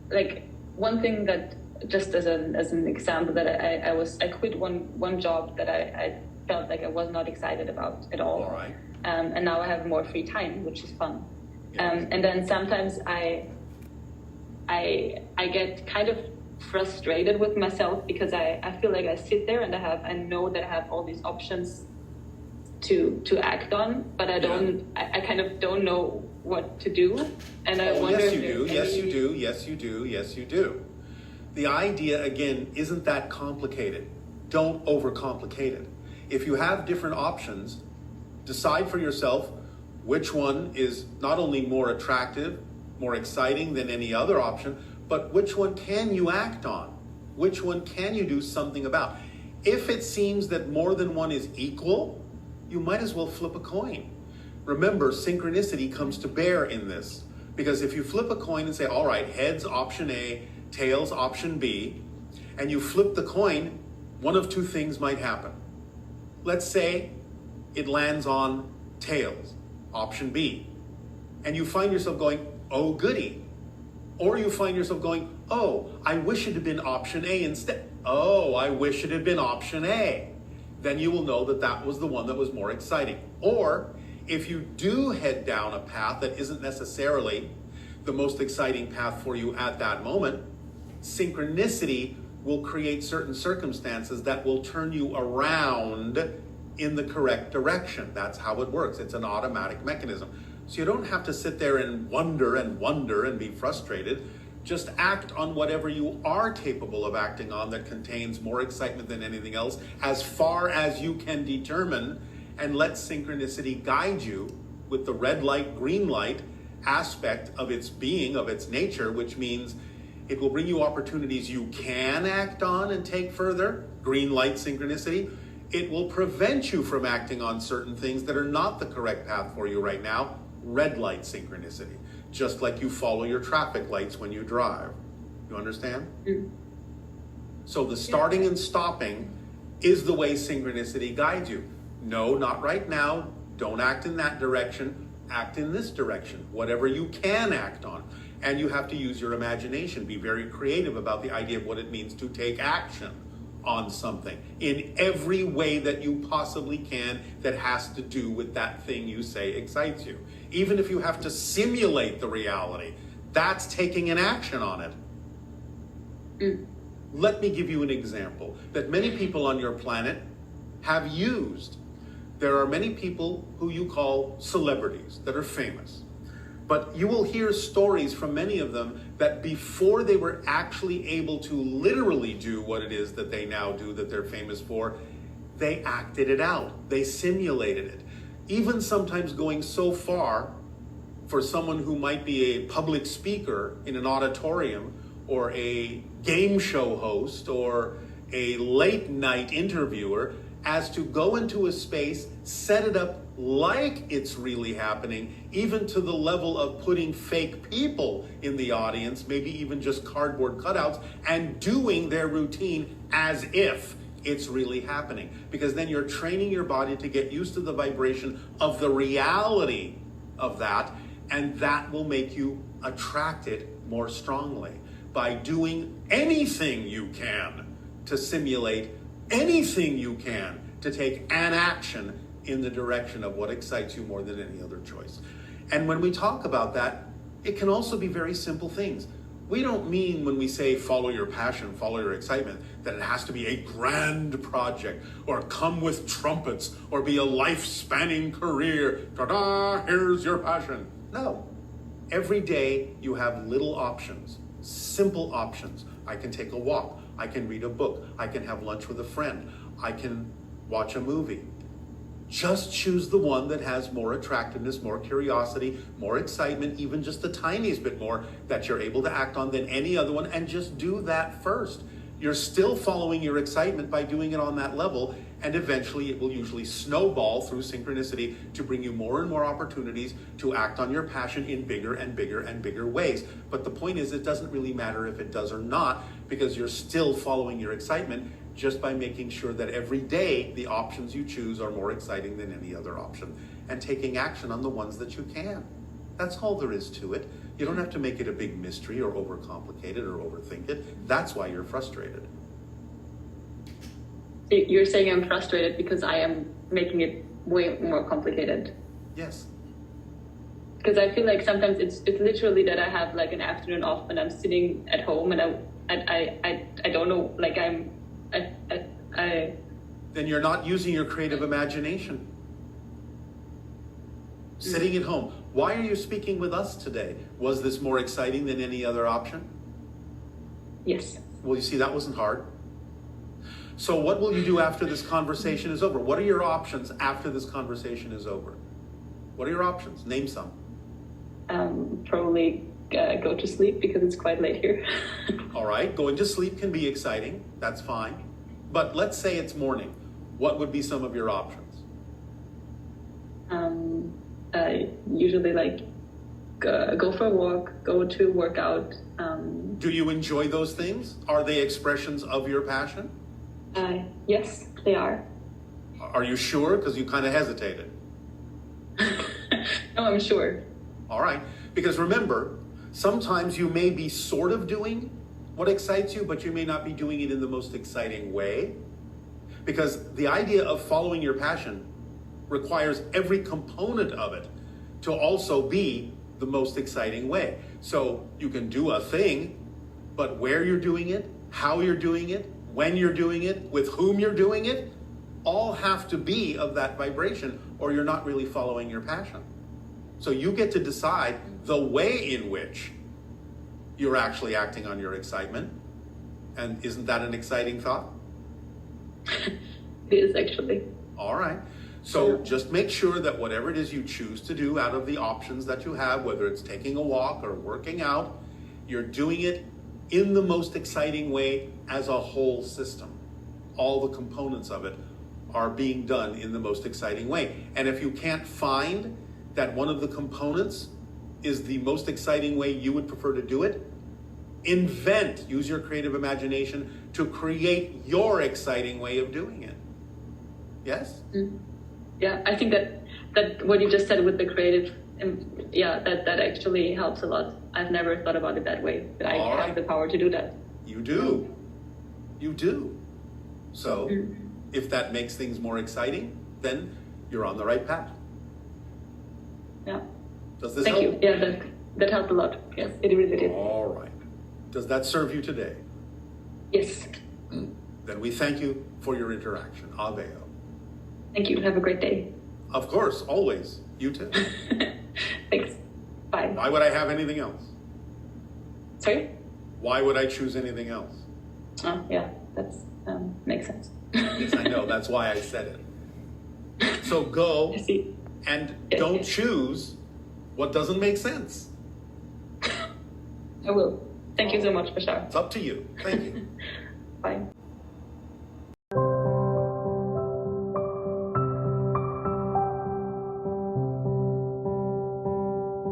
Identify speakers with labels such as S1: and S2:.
S1: like one thing that, just as an example, that I quit one job that I felt like I was not excited about at all.
S2: All right.
S1: And now I have more free time, which is fun.
S2: Yes.
S1: And then sometimes I get kind of frustrated with myself because I feel like I sit there and I know that I have all these options to act on, but I kind of don't know what to do. And I wonder
S2: yes you do. The idea, again, isn't that complicated. Don't overcomplicate it. If you have different options, decide for yourself which one is not only more attractive, more exciting than any other option, but which one can you act on? Which one can you do something about? If it seems that more than one is equal, you might as well flip a coin. Remember, synchronicity comes to bear in this, because if you flip a coin and say, all right, heads, option A, tails, option B, and you flip the coin, one of two things might happen. Let's say it lands on tails, option B, and you find yourself going, oh goody. Or you find yourself going, oh, I wish it had been option A instead. Oh, I wish it had been option A. Then you will know that that was the one that was more exciting. Or if you do head down a path that isn't necessarily the most exciting path for you at that moment, synchronicity will create certain circumstances that will turn you around in the correct direction. That's how it works. It's an automatic mechanism. So you don't have to sit there and wonder and be frustrated. Just act on whatever you are capable of acting on that contains more excitement than anything else, as far as you can determine, and let synchronicity guide you with the red light, green light aspect of its being, of its nature, which means it will bring you opportunities you can act on and take further, green light synchronicity. It will prevent you from acting on certain things that are not the correct path for you right now, red light synchronicity, just like you follow your traffic lights when you drive. You understand? Mm. So the starting and stopping is the way synchronicity guides you. No, not right now. Don't act in that direction. Act in this direction, whatever you can act on. And you have to use your imagination. Be very creative about the idea of what it means to take action on something in every way that you possibly can that has to do with that thing you say excites you. Even if you have to simulate the reality, that's taking an action on it. Mm. Let me give you an example that many people on your planet have used. There are many people who you call celebrities that are famous. But you will hear stories from many of them that before they were actually able to literally do what it is that they now do, that they're famous for, they acted it out. They simulated it. Even sometimes going so far for someone who might be a public speaker in an auditorium or a game show host or a late night interviewer as to go into a space, set it up like it's really happening, even to the level of putting fake people in the audience, maybe even just cardboard cutouts, and doing their routine as if it's really happening. Because then you're training your body to get used to the vibration of the reality of that, and that will make you attract it more strongly by doing anything you can to simulate anything you can to take an action in the direction of what excites you more than any other choice. And when we talk about that, it can also be very simple things. We don't mean when we say follow your passion, follow your excitement, that it has to be a grand project or come with trumpets or be a life-spanning career. Ta-da, here's your passion. No. Every day you have little options, simple options. I can take a walk. I can read a book. I can have lunch with a friend. I can watch a movie. Just choose the one that has more attractiveness, more curiosity, more excitement, even just the tiniest bit more that you're able to act on than any other one, and just do that first. You're still following your excitement by doing it on that level, and eventually it will usually snowball through synchronicity to bring you more and more opportunities to act on your passion in bigger and bigger and bigger ways. But the point is, it doesn't really matter if it does or not, because you're still following your excitement just by making sure that every day the options you choose are more exciting than any other option, and taking action on the ones that you can. That's all there is to it. You don't have to make it a big mystery or overcomplicate it or overthink it. That's why you're frustrated.
S1: You're saying I'm frustrated because I am making it way more complicated.
S2: Yes.
S1: Because I feel like sometimes it's literally that I have like an afternoon off and I'm sitting at home and I don't know, like
S2: Then you're not using your creative imagination. Sitting at home. Why are you speaking with us today? Was this more exciting than any other option?
S1: Yes.
S2: Well, you see, that wasn't hard. So what will you do after this conversation is over? What are your options after this conversation is over? What are your options? Name some.
S1: Probably go to sleep because it's quite late here.
S2: All right, going to sleep can be exciting. That's fine. But let's say it's morning. What would be some of your options?
S1: I usually like go for a walk, go to workout.
S2: Do you enjoy those things? Are they expressions of your passion?
S1: Yes, they are.
S2: Are you sure? Because you kind of hesitated.
S1: No, I'm sure.
S2: All right. Because remember, sometimes you may be sort of doing what excites you, but you may not be doing it in the most exciting way. Because the idea of following your passion requires every component of it to also be the most exciting way. So you can do a thing, but where you're doing it, how you're doing it, when you're doing it, with whom you're doing it, all have to be of that vibration, or you're not really following your passion. So you get to decide the way in which you're actually acting on your excitement. And isn't that an exciting thought?
S1: It is actually.
S2: All right. So just make sure that whatever it is you choose to do out of the options that you have, whether it's taking a walk or working out, you're doing it in the most exciting way as a whole system. All the components of it are being done in the most exciting way. And if you can't find that one of the components is the most exciting way you would prefer to do it, use your creative imagination to create your exciting way of doing it. Yes?
S1: Yeah, I think that what you just said with the creative, that actually helps a lot. I've never thought about it that way, but I have the power to do that.
S2: You do. You do. So if that makes things more exciting, then you're on the right path.
S1: Yeah.
S2: Does this help?
S1: Thank you. Yeah, that helped a lot. Yes, it really did.
S2: All right. Does that serve you today?
S1: Yes.
S2: Then we thank you for your interaction. Aveo.
S1: Thank you. Have a great day.
S2: Of course, always. You too.
S1: Thanks. Bye.
S2: Why would I have anything else?
S1: Sorry?
S2: Why would I choose anything else?
S1: Oh, yeah, that's makes sense.
S2: Yes, I know. That's why I said it. So go and don't choose what doesn't make sense.
S1: I will. Thank you so much, Bashar.
S2: It's up to you. Thank you.
S1: Bye.